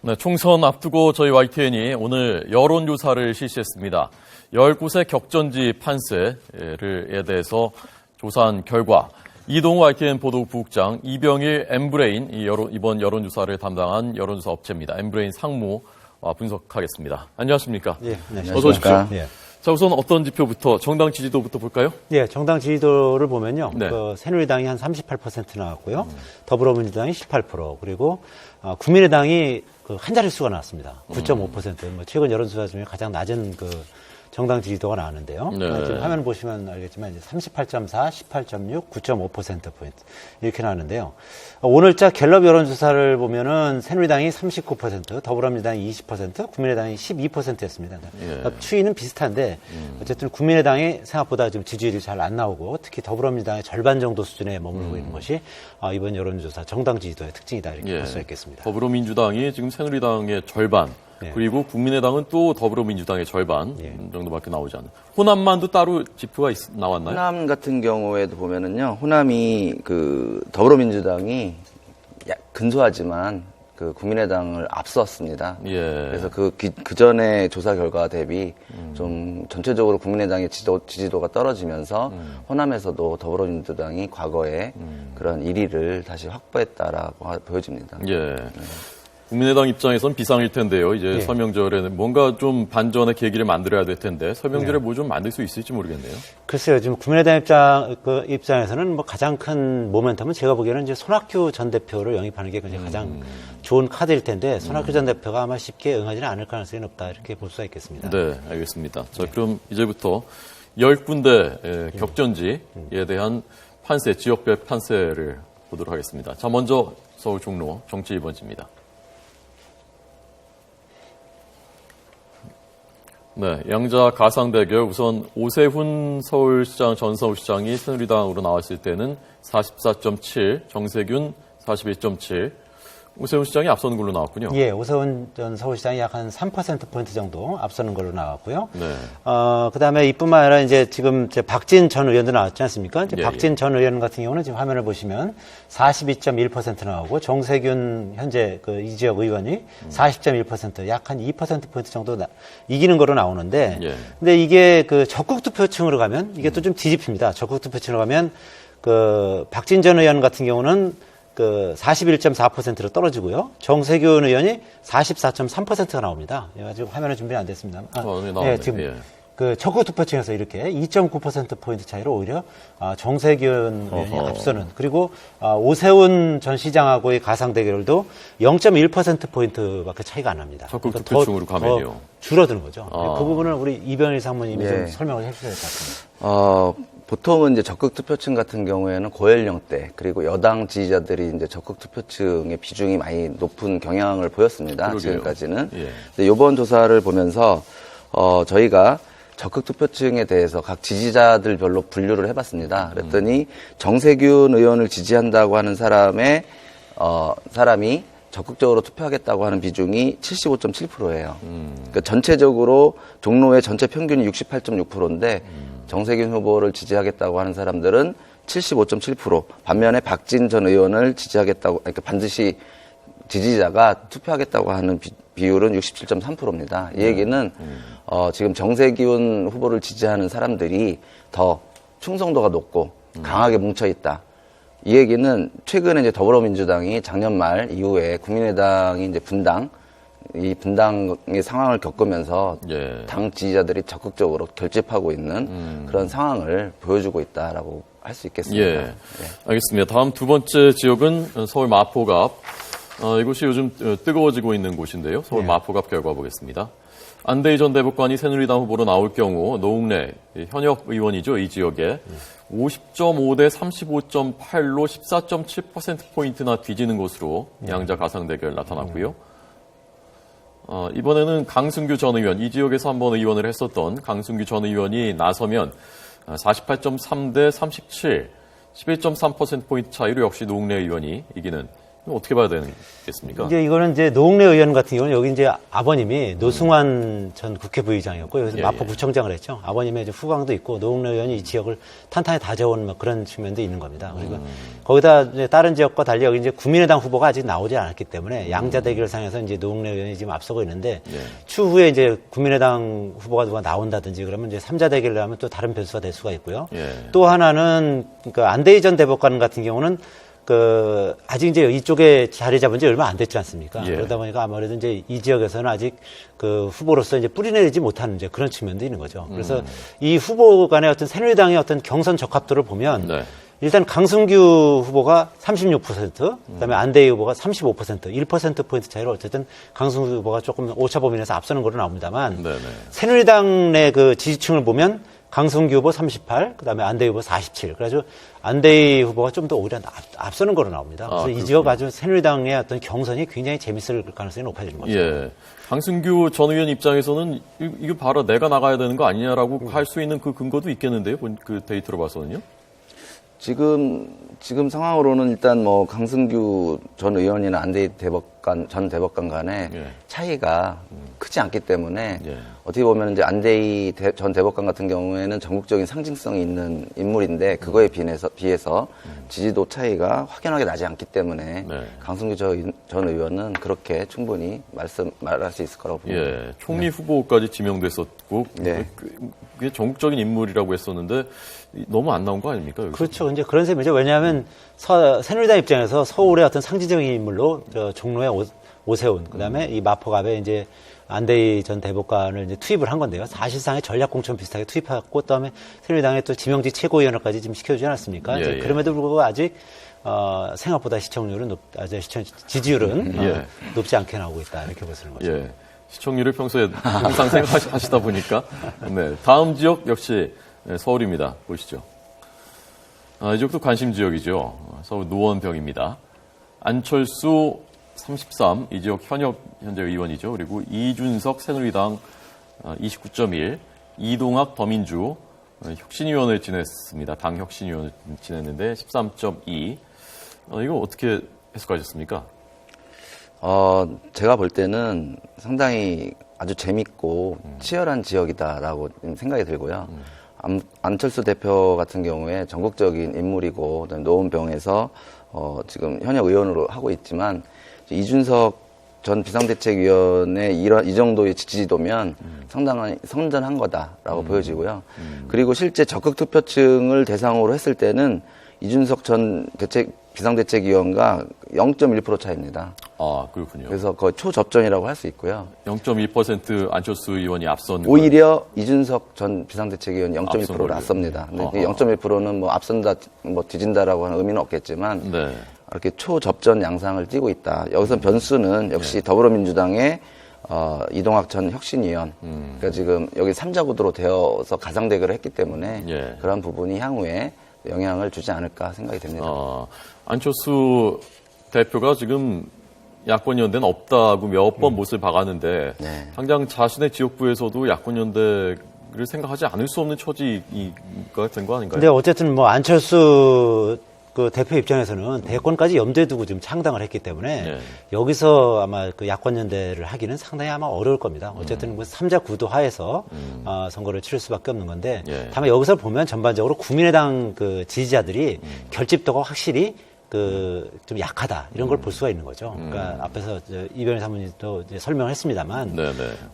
네, 총선 앞두고 저희 YTN이 오늘 여론조사를 실시했습니다. 10곳의 격전지 판세에 대해서 조사한 결과 이동우 YTN 보도국 부국장, 이병일 엠브레인, 이번 여론조사를 담당한 여론조사 업체입니다. 엠브레인 상무와 분석하겠습니다. 안녕하십니까? 예, 네, 어서 오십시오. 예. 자, 우선 어떤 지표부터, 정당 지지도부터 볼까요? 예, 정당 지지도를 보면요. 네. 새누리당이 한 38% 나왔고요. 더불어민주당이 18%, 그리고 국민의당이 한 자릿수가 나왔습니다. 9.5%. 최근 여론조사 중에 가장 낮은 정당 지지도가 나왔는데요. 네. 지금 화면 보시면 알겠지만 이제 38.4, 18.6, 9.5%포인트 이렇게 나왔는데요. 오늘자 갤럽 여론조사를 보면은 새누리당이 39%, 더불어민주당이 20%, 국민의당이 12%였습니다. 예. 추이는 비슷한데 어쨌든 국민의당이 생각보다 지금 지지율이 잘 안 나오고 특히 더불어민주당의 절반 정도 수준에 머물고 있는 것이 이번 여론조사 정당 지지도의 특징이다 이렇게 볼 수 있겠습니다. 더불어민주당이 지금 새누리당의 절반, 그리고 국민의당은 또 더불어민주당의 절반 정도밖에 나오지 않는. 호남만도 따로 지표가 나왔나요? 호남 같은 경우에도 보면은요, 호남이 더불어민주당이 근소하지만 국민의당을 앞섰습니다. 예. 그래서 그 전에 조사 결과 대비 좀 전체적으로 국민의당의 지지도가 떨어지면서 호남에서도 더불어민주당이 과거에 그런 1위를 다시 확보했다라고 보여집니다. 예. 국민의당 입장에선 비상일 텐데요. 이제 설명절에는 뭔가 좀 반전의 계기를 만들어야 될 텐데 설명절에 뭐 좀 만들 수 있을지 모르겠네요. 글쎄요, 지금 국민의당 입장에서는 가장 큰 모멘텀은 제가 보기에는 이제 손학규 전 대표를 영입하는 게 가장 좋은 카드일 텐데 손학규 전 대표가 아마 쉽게 응하지는 않을 가능성이 높다 이렇게 볼 수가 있겠습니다. 네, 알겠습니다. 자, 그럼 이제부터 10군데 격전지에 대한 판세, 지역별 판세를 보도록 하겠습니다. 자, 먼저 서울 종로 정치 2번지입니다. 네, 양자 가상 대결. 우선 오세훈 서울시장, 전 서울시장이 새누리당으로 나왔을 때는 44.7, 정세균 41.7. 오세훈 시장이 앞서는 걸로 나왔군요. 예, 오세훈 전 서울시장이 약 한 3%포인트 정도 앞서는 걸로 나왔고요. 네. 그 다음에 이뿐만 아니라 이제 지금 박진 전 의원도 나왔지 않습니까? 예, 박진 전 의원 같은 경우는 지금 화면을 보시면 42.1% 나오고 정세균 현재 이 지역 의원이 40.1% 약 한 2%포인트 정도 이기는 거로 나오는데 근데 이게 적극 투표층으로 가면 이게 또 좀 뒤집힙니다. 적극 투표층으로 가면 박진 전 의원 같은 경우는 41.4%로 떨어지고요. 정세균 의원이 44.3%가 나옵니다. 지금 화면에 준비는 안 됐습니다. 네, 지금 적극 투표층에서 이렇게 2.9%포인트 차이로 오히려 정세균 의원이 앞서는, 그리고 오세훈 전 시장하고의 가상 대결도 0.1%포인트밖에 차이가 안 납니다. 적극 투표층으로 가면요. 더 줄어드는 거죠. 그 부분을 우리 이병일 사모님이 좀 설명을 해주셔야 될 것 같습니다. 보통은 이제 적극 투표층 같은 경우에는 고연령대 그리고 여당 지지자들이 이제 적극 투표층의 비중이 많이 높은 경향을 보였습니다. 그러게요. 지금까지는. 근데 이번 조사를 보면서 저희가 적극 투표층에 대해서 각 지지자들별로 분류를 해봤습니다. 그랬더니 정세균 의원을 지지한다고 하는 사람이 적극적으로 투표하겠다고 하는 비중이 75.7%예요. 그러니까 전체적으로 종로의 전체 평균이 68.6%인데 정세균 후보를 지지하겠다고 하는 사람들은 75.7%, 반면에 박진 전 의원을 지지하겠다고, 그러니까 반드시 지지자가 투표하겠다고 하는 비율은 67.3%입니다. 이 얘기는 지금 정세균 후보를 지지하는 사람들이 더 충성도가 높고 강하게 뭉쳐 있다. 이 얘기는 최근에 이제 더불어민주당이 작년 말 이후에 국민의당이 이제 이 분당의 상황을 겪으면서 당 지지자들이 적극적으로 결집하고 있는 그런 상황을 보여주고 있다라고 할 수 있겠습니다. 알겠습니다. 다음 두 번째 지역은 서울 마포갑. 이곳이 요즘 뜨거워지고 있는 곳인데요. 서울 마포갑 결과 보겠습니다. 안대희 전 대법관이 새누리당 후보로 나올 경우 노웅래 현역 의원이죠. 이 지역에 50.5 대 35.8로 14.7%포인트나 뒤지는 것으로 양자 가상 대결 나타났고요. 이번에는 강승규 전 의원, 이 지역에서 한번 의원을 했었던 강승규 전 의원이 나서면 48.3 대 37, 11.3%포인트 차이로 역시 노웅래 의원이 이기는 어떻게 봐야 되겠습니까? 이제 이거는 이제 노웅래 의원 같은 경우는 여기 이제 아버님이 노승환 전 국회 부의장이었고 여기서 마포구청장을 했죠. 아버님의 이제 후광도 있고 노웅래 의원이 이 지역을 탄탄히 다져온 뭐 그런 측면도 있는 겁니다. 그리고 거기다 이제 다른 지역과 달리 여기 이제 국민의당 후보가 아직 나오지 않았기 때문에 양자 대결상에서 이제 노웅래 의원이 지금 앞서고 있는데 추후에 이제 국민의당 후보가 누가 나온다든지 그러면 이제 3자 대결을 하면 또 다른 변수가 될 수가 있고요. 또 하나는 그러니까 안대희 전 대법관 같은 경우는 아직 이제 이쪽에 자리 잡은 지 얼마 안 됐지 않습니까? 그러다 보니까 아무래도 이제 이 지역에서는 아직 그 후보로서 이제 뿌리내리지 못하는 이제 그런 측면도 있는 거죠. 그래서 이 후보 간의 어떤 새누리당의 어떤 경선 적합도를 보면 일단 강승규 후보가 36%, 그다음에 안대희 후보가 35%, 1%포인트 차이로 어쨌든 강승규 후보가 조금 오차 범위 내에서 앞서는 거로 나옵니다만 새누리당 내 그 지지층을 보면 강승규 후보 38, 그다음에 안대희 후보 47. 그래가지고 안대희 후보가 좀 더 오히려 앞서는 거로 나옵니다. 그래서 이 지역 아주 새누리당의 어떤 경선이 굉장히 재밌을 가능성이 높아지는 거죠. 예. 강승규 전 의원 입장에서는 이거 바로 내가 나가야 되는 거 아니냐라고 할 수 있는 그 근거도 있겠는데요. 그 데이터로 봐서는요. 지금 상황으로는 일단 뭐 강승규 전 의원이나 안대희 전 대법관 간의 차이가 크지 않기 때문에 어떻게 보면 이제 안대희 전 대법관 같은 경우에는 전국적인 상징성이 있는 인물인데 그거에 비해서 지지도 차이가 확연하게 나지 않기 때문에 강승규 전 의원은 그렇게 충분히 말할 수 있을 거라고 봅니다. 예, 총리 후보까지 지명됐었고 그게 전국적인 인물이라고 했었는데 너무 안 나온 거 아닙니까? 여기서? 그렇죠. 이제 그런 셈이죠. 왜냐하면 새누리당 입장에서 서울의 어떤 상징적인 인물로 종로에 오세훈, 그다음에 이 마포갑에 이제 안대희 전 대법관을 이제 투입을 한 건데요. 사실상의 전략공천 비슷하게 투입했고, 그다음에 새누리당의 또 지명직 최고위원까지 지금 시켜주지 않았습니까? 그럼에도 불구하고 아직 생각보다 시청률은 지지율은 높지 않게 나오고 있다 이렇게 볼 수 있는 거죠. 시청률을 평소에 항상 생각하시다 보니까 다음 지역 역시 서울입니다. 보시죠. 이 지역도 관심 지역이죠. 서울 노원병입니다. 안철수 33, 이 지역 현역 현재 의원이죠. 그리고 이준석 새누리당 29.1, 이동학 더민주 혁신위원을 지냈습니다. 당 혁신위원을 지냈는데 13.2. 이거 어떻게 해석하셨습니까? 제가 볼 때는 상당히 아주 재밌고 치열한 지역이다라고 생각이 들고요. 안철수 대표 같은 경우에 전국적인 인물이고 노원병에서 지금 현역 의원으로 하고 있지만 이준석 전 비상대책위원회 이 정도의 지지도면 상당히 선전한 거다라고 보여지고요. 그리고 실제 적극 투표층을 대상으로 했을 때는 이준석 전 비상대책위원과 0.1% 차이입니다. 아, 그렇군요. 그래서 거의 초접전이라고 할 수 있고요. 0.1% 안철수 의원이 앞선. 오히려 이준석 전 비상대책위원이 0.1%를 앞섭니다. 근데 0.1%는 뭐 앞선다, 뭐 뒤진다라고 하는 의미는 없겠지만 이렇게 초접전 양상을 띠고 있다. 여기서 변수는 역시 더불어민주당의 이동학 전 혁신위원. 그러니까 지금 여기 3자 구도로 되어서 가상 대결을 했기 때문에 그런 부분이 향후에 영향을 주지 않을까 생각이 됩니다. 안철수 대표가 지금 야권연대는 없다고 몇 번 못을 박았는데 당장 자신의 지역구에서도 야권연대를 생각하지 않을 수 없는 처지가 된 거 아닌가요? 근데 어쨌든 뭐 안철수 그 대표 입장에서는 대권까지 염두에 두고 지금 창당을 했기 때문에 여기서 아마 그 야권연대를 하기는 상당히 아마 어려울 겁니다. 어쨌든 뭐 3자 구도 하에서 선거를 치를 수밖에 없는 건데 다만 여기서 보면 전반적으로 국민의당 그 지지자들이 결집도가 확실히 좀 약하다 이런 걸 볼 수가 있는 거죠. 그러니까 앞에서 이변희 사모님도 이제 설명했습니다만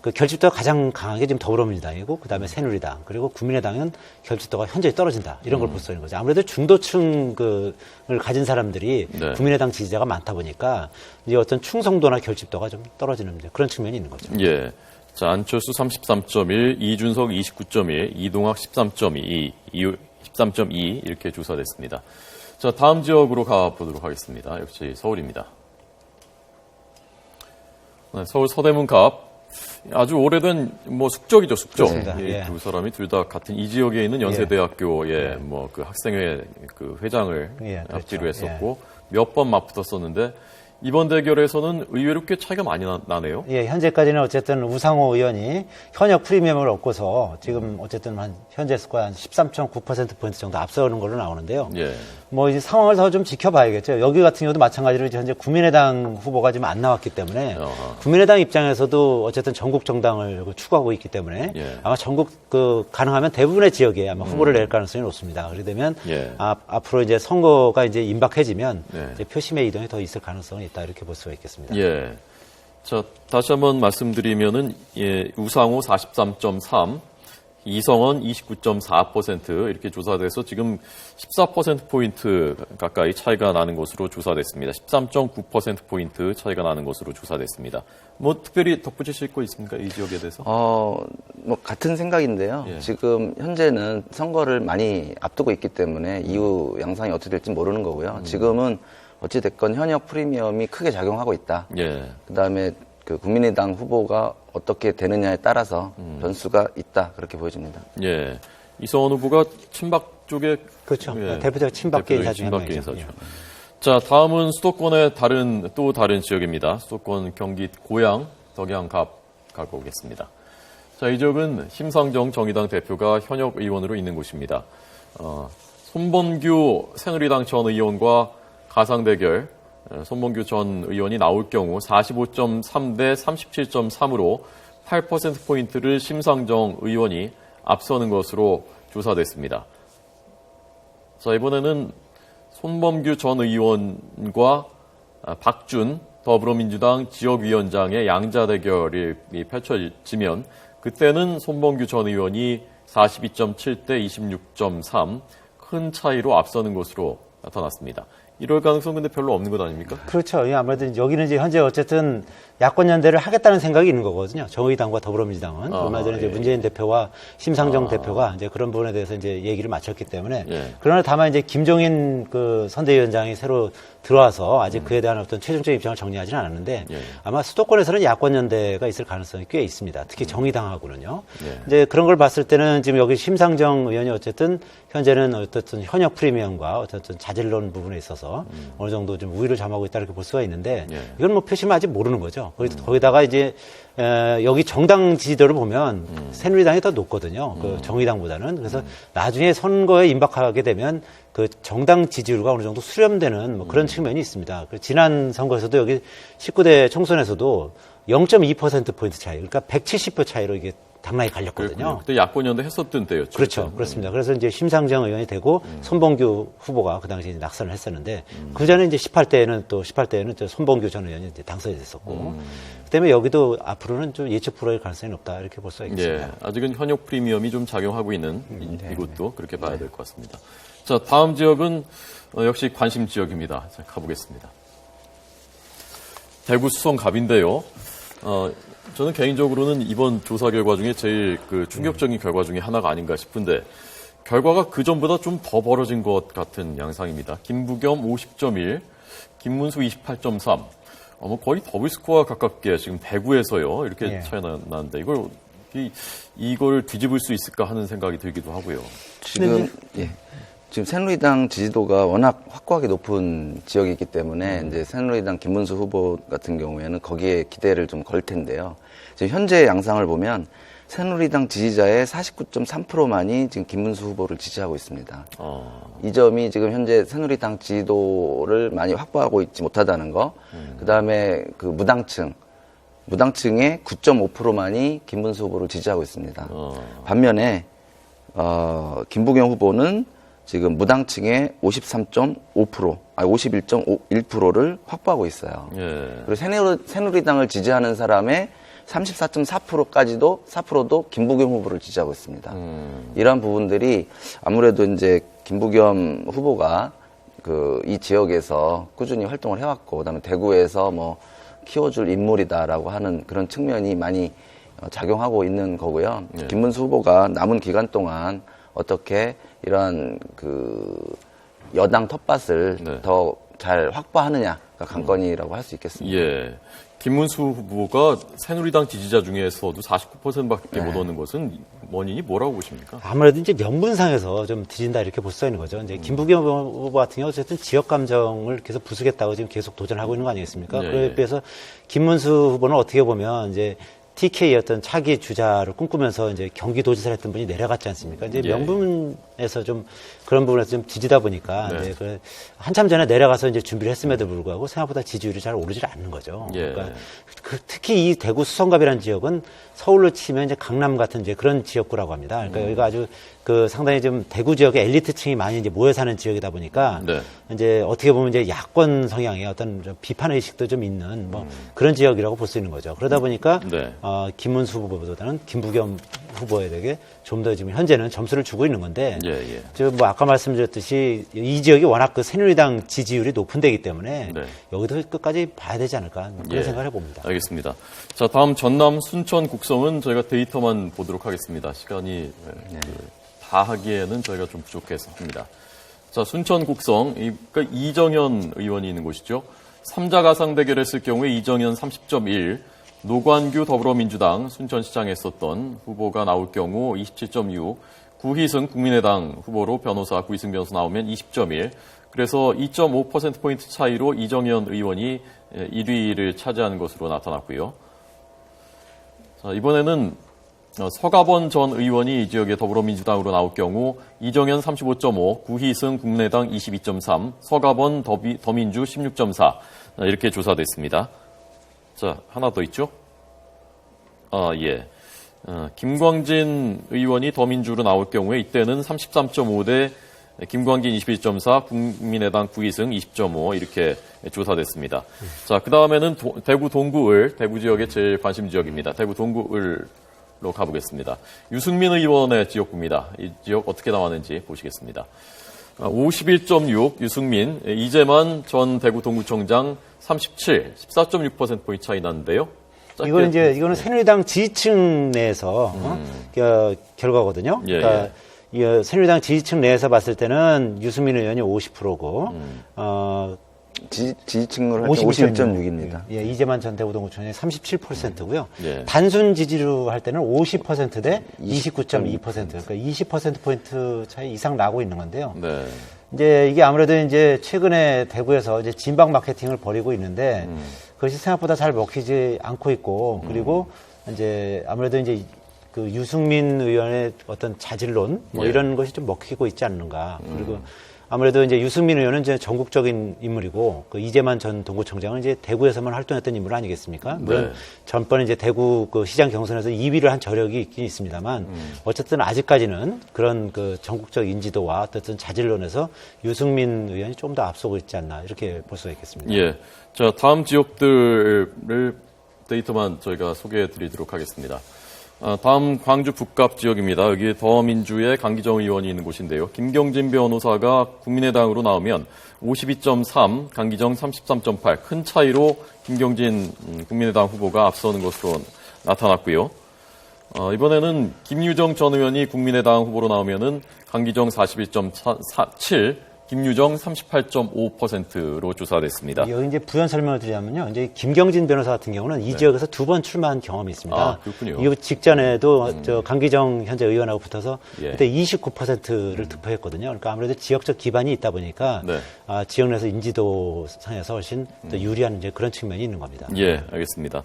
그 결집도가 가장 강하게 지금 더불어민주당이고 그다음에 새누리당 그리고 국민의당은 결집도가 현저히 떨어진다 이런 걸 볼 수가 있는 거죠. 아무래도 중도층을 가진 사람들이 국민의당 지지자가 많다 보니까 이제 어떤 충성도나 결집도가 좀 떨어지는 그런 측면이 있는 거죠. 예. 자, 안철수 33.1, 이준석 29.1, 이동학 13.2, 13.2 이렇게 조사됐습니다. 자, 다음 지역으로 가보도록 하겠습니다. 역시 서울입니다. 서울 서대문갑. 아주 오래된 뭐 숙적이죠, 숙적. 두 사람이 둘 다 같은 이 지역에 있는 연세대학교의 뭐 그 학생회 그 회장을 앞뒤로 했었고 몇 번 맞붙었었는데 이번 대결에서는 의외로 꽤 차이가 많이 나네요. 예, 현재까지는 어쨌든 우상호 의원이 현역 프리미엄을 얻고서 지금 어쨌든 현재 스코어 한 13.9%포인트 정도 앞서는 걸로 나오는데요. 뭐 이제 상황을 더 좀 지켜봐야겠죠. 여기 같은 경우도 마찬가지로 이제 현재 국민의당 후보가 지금 안 나왔기 때문에 국민의당 입장에서도 어쨌든 전국 정당을 추구하고 있기 때문에 아마 전국 가능하면 대부분의 지역에 아마 후보를 낼 가능성이 높습니다. 그렇게 되면 앞으로 이제 선거가 이제 임박해지면 이제 표심의 이동이 더 있을 가능성이 있다 이렇게 볼 수가 있겠습니다. 예. 자, 다시 한번 말씀드리면은 우상호 43.3, 이성원 29.4% 이렇게 조사돼서 지금 14%포인트 가까이 차이가 나는 것으로 조사됐습니다. 13.9%포인트 차이가 나는 것으로 조사됐습니다. 뭐 특별히 덧붙이실 거 있습니까? 이 지역에 대해서? 뭐 같은 생각인데요. 지금 현재는 선거를 많이 앞두고 있기 때문에 이후 양상이 어떻게 될지 모르는 거고요. 지금은 어찌됐건 현역 프리미엄이 크게 작용하고 있다. 그다음에 그 국민의당 후보가 어떻게 되느냐에 따라서 변수가 있다 그렇게 보여집니다. 예, 이성원 후보가 친박 쪽에 그렇죠. 대표적 친박계 인사 중에 한 명이죠. 자, 다음은 수도권의 또 다른 지역입니다. 수도권 경기 고양 덕양갑 가고 오겠습니다. 자, 이 지역은 심상정 정의당 대표가 현역 의원으로 있는 곳입니다. 손범규 새누리당 전 의원과 가상 대결. 손범규 전 의원이 나올 경우 45.3 대 37.3으로 8%포인트를 심상정 의원이 앞서는 것으로 조사됐습니다. 자, 이번에는 손범규 전 의원과 박준 더불어민주당 지역위원장의 양자 대결이 펼쳐지면 그때는 손범규 전 의원이 42.7 대 26.3 큰 차이로 앞서는 것으로 나타났습니다. 이럴 가능성 근데 별로 없는 것 아닙니까? 그렇죠. 아무래도 여기는 이제 현재 어쨌든 야권 연대를 하겠다는 생각이 있는 거거든요. 정의당과 더불어민주당은 얼마 전에 이제 문재인 대표와 심상정 대표가 이제 그런 부분에 대해서 이제 얘기를 마쳤기 때문에 그러나 다만 이제 김종인 그 선대위원장이 새로 들어와서 아직 그에 대한 어떤 최종적 입장을 정리하지는 않았는데 아마 수도권에서는 야권 연대가 있을 가능성이 꽤 있습니다. 특히 정의당하고는요. 이제 그런 걸 봤을 때는 지금 여기 심상정 의원이 어쨌든 현재는 어쨌든 현역 프리미엄과 어쨌든 자질론 부분에 있어서 어느 정도 좀 우위를 점하고 있다 이렇게 볼 수가 있는데 이건 뭐 표심은 아직 모르는 거죠. 거기다가 이제 여기 정당 지지도를 보면 새누리당이 더 높거든요. 그 정의당보다는. 그래서 나중에 선거에 임박하게 되면 그 정당 지지율과 어느 정도 수렴되는 뭐 그런 측면이 있습니다. 지난 선거에서도 여기 19대 총선에서도 0.2%포인트 차이, 그러니까 170표 차이로 이게 당락이 갈렸거든요. 그렇군요. 그때 야권 연대 했었던 때였죠. 그렇죠. 그렇습니다. 그래서 이제 심상정 의원이 되고 손범규 후보가 그 당시에 낙선을 했었는데 그 전에 이제 18대에는 또 손범규 전 의원이 이제 당선이 됐었고 그다음에 여기도 앞으로는 좀 예측 불허일 가능성이 높다 이렇게 볼 수가 있습니다. 예, 아직은 현역 프리미엄이 좀 작용하고 있는 이곳도 그렇게 봐야 될 것 같습니다. 자, 다음 지역은 역시 관심 지역입니다. 자, 가보겠습니다. 대구 수성갑인데요. 저는 개인적으로는 이번 조사 결과 중에 제일 그 충격적인 결과 중에 하나가 아닌가 싶은데 결과가 그 전보다 좀 더 벌어진 것 같은 양상입니다. 김부겸 50.1, 김문수 28.3. 뭐 거의 더블 스코어 가깝게 지금 대구에서요 이렇게 차이가 나는데 이걸 뒤집을 수 있을까 하는 생각이 들기도 하고요. 지금 새누리당 지지도가 워낙 확고하게 높은 지역이기 때문에 이제 새누리당 김문수 후보 같은 경우에는 거기에 기대를 좀 걸 텐데요. 지금 현재 양상을 보면 새누리당 지지자의 49.3%만이 지금 김문수 후보를 지지하고 있습니다. 이 점이 지금 현재 새누리당 지지도를 많이 확보하고 있지 못하다는 거. 그다음에 그 무당층의 9.5%만이 김문수 후보를 지지하고 있습니다. 반면에 김부겸 후보는 지금 무당층의 51.1%를 확보하고 있어요. 그리고 새누리당을 지지하는 사람의 34.4%까지도 4%도 김부겸 후보를 지지하고 있습니다. 이러한 부분들이 아무래도 이제 김부겸 후보가 이 지역에서 꾸준히 활동을 해왔고, 그다음에 대구에서 뭐 키워줄 인물이다라고 하는 그런 측면이 많이 작용하고 있는 거고요. 김문수 후보가 남은 기간 동안 어떻게 이러한 여당 텃밭을 더 잘 확보하느냐가 관건이라고 할 수 있겠습니다. 예. 김문수 후보가 새누리당 지지자 중에서도 49%밖에 못 얻는 것은 원인이 뭐라고 보십니까? 아무래도 이제 명분상에서 좀 뒤진다 이렇게 볼 수 있는 거죠. 이제 김부겸 후보 같은 경우 어쨌든 지역 감정을 계속 부수겠다고 지금 계속 도전하고 있는 거 아니겠습니까? 그에 비해서 김문수 후보는 어떻게 보면 이제 TK의 어떤 차기 주자를 꿈꾸면서 이제 경기도지사를 했던 분이 내려갔지 않습니까? 이제 예. 명분에서 좀 그런 부분에서 좀 뒤지다 보니까 네. 이제 한참 전에 내려가서 이제 준비를 했음에도 불구하고 생각보다 지지율이 잘 오르질 않는 거죠. 예. 그러니까 특히 이 대구 수성갑이라는 지역은 서울로 치면 이제 강남 같은 이제 그런 지역구라고 합니다. 그러니까 여기가 아주 상당히 좀 대구 지역의 엘리트층이 많이 이제 모여 사는 지역이다 보니까 네. 이제 어떻게 보면 이제 야권 성향의 어떤 좀 비판 의식도 좀 있는 뭐 그런 지역이라고 볼 수 있는 거죠. 그러다 보니까 네. 김문수 후보보다는 김부겸 후보에게 좀 더 지금 현재는 점수를 주고 있는 건데, 예. 뭐 아까 말씀드렸듯이 이 지역이 워낙 새누리당 지지율이 높은 데이기 때문에 네. 여기도 끝까지 봐야 되지 않을까 그런 생각을 해봅니다. 알겠습니다. 자, 다음 전남 순천 국성은 저희가 데이터만 보도록 하겠습니다. 시간이 다 하기에는 저희가 좀 부족해서 합니다. 자, 순천 국성, 그러니까 이정현 의원이 있는 곳이죠. 3자 가상 대결했을 경우에 이정현 30.1, 노관규 더불어민주당 순천시장에 있었던 후보가 나올 경우 27.6, 구희승 국민의당 후보로 구희승 변호사 나오면 20.1, 그래서 2.5%포인트 차이로 이정현 의원이 1위를 차지하는 것으로 나타났고요. 자, 이번에는 서가번 전 의원이 이 지역의 더불어민주당으로 나올 경우 이정현 35.5, 구희승 국민의당 22.3, 서가번 더민주 16.4 이렇게 조사됐습니다. 자, 하나 더 있죠? 예. 김광진 의원이 더민주로 나올 경우에 이때는 33.5대 김광진 22.4, 국민의당 구희승 20.5 이렇게 조사됐습니다. 자, 그 다음에는 대구 동구을, 대구 지역의 제일 관심 지역입니다. 대구 동구을로 가보겠습니다. 유승민 의원의 지역구입니다. 이 지역 어떻게 나왔는지 보시겠습니다. 51.6 유승민, 이재만 전 대구 동구청장 37, 14.6%포인트 차이 났는데요. 이거는 새누리당 지지층 내에서 결과거든요. 예, 그러니까 이 새누리당 지지층 내에서 봤을 때는 유승민 의원이 50%고 지지층으로 할 때 51.6입니다. 예, 이재만 전 대구동구청장이 37%고요. 예. 단순 지지로 할 때는 50% 대 29.2%. 그러니까 20%포인트 차이 이상 나고 있는 건데요. 네. 이제 이게 아무래도 이제 최근에 대구에서 이제 진박 마케팅을 벌이고 있는데 그것이 생각보다 잘 먹히지 않고 있고 그리고 이제 아무래도 이제 그 유승민 의원의 어떤 자질론 뭐 예. 이런 것이 좀 먹히고 있지 않는가. 그리고 아무래도 이제 유승민 의원은 이제 전국적인 인물이고 그 이재만 전 동구청장은 이제 대구에서만 활동했던 인물 아니겠습니까? 물론 네. 전번에 이제 대구 그 시장 경선에서 2위를 한 저력이 있긴 있습니다만 어쨌든 아직까지는 그런 그 전국적 인지도와 어떤 자질론에서 유승민 의원이 좀 더 앞서고 있지 않나 이렇게 볼 수가 있겠습니다. 예. 자, 다음 지역들을 데이터만 저희가 소개해 드리도록 하겠습니다. 다음 광주 북갑 지역입니다. 여기 더민주의 강기정 의원이 있는 곳인데요. 김경진 변호사가 국민의당으로 나오면 52.3, 강기정 33.8, 큰 차이로 김경진 국민의당 후보가 앞서는 것으로 나타났고요. 이번에는 김유정 전 의원이 국민의당 후보로 나오면은 강기정 41.7, 김유정 38.5%로 조사됐습니다. 여기 이제 부연 설명을 드리자면요. 이제 김경진 변호사 같은 경우는 이 지역에서 2번 출마한 경험이 있습니다. 아, 그렇군요. 이 직전에도 저 강기정 현재 의원하고 붙어서 예. 그때 29%를 득표했거든요. 그러니까 아무래도 지역적 기반이 있다 보니까 네. 지역 내에서 인지도 상에서 훨씬 더 유리한 이제 그런 측면이 있는 겁니다. 예, 알겠습니다.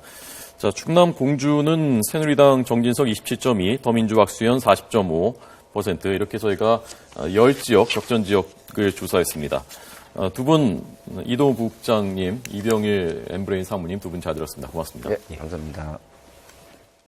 자, 충남 공주는 새누리당 정진석 27.2, 더민주 박수현 40.5% 이렇게 저희가 10지역, 적전 지역을 조사했습니다. 두 분, 이동우 부국장님, 이병일 엠브레인 사무님 두 분 잘 들었습니다. 고맙습니다. 네, 감사합니다.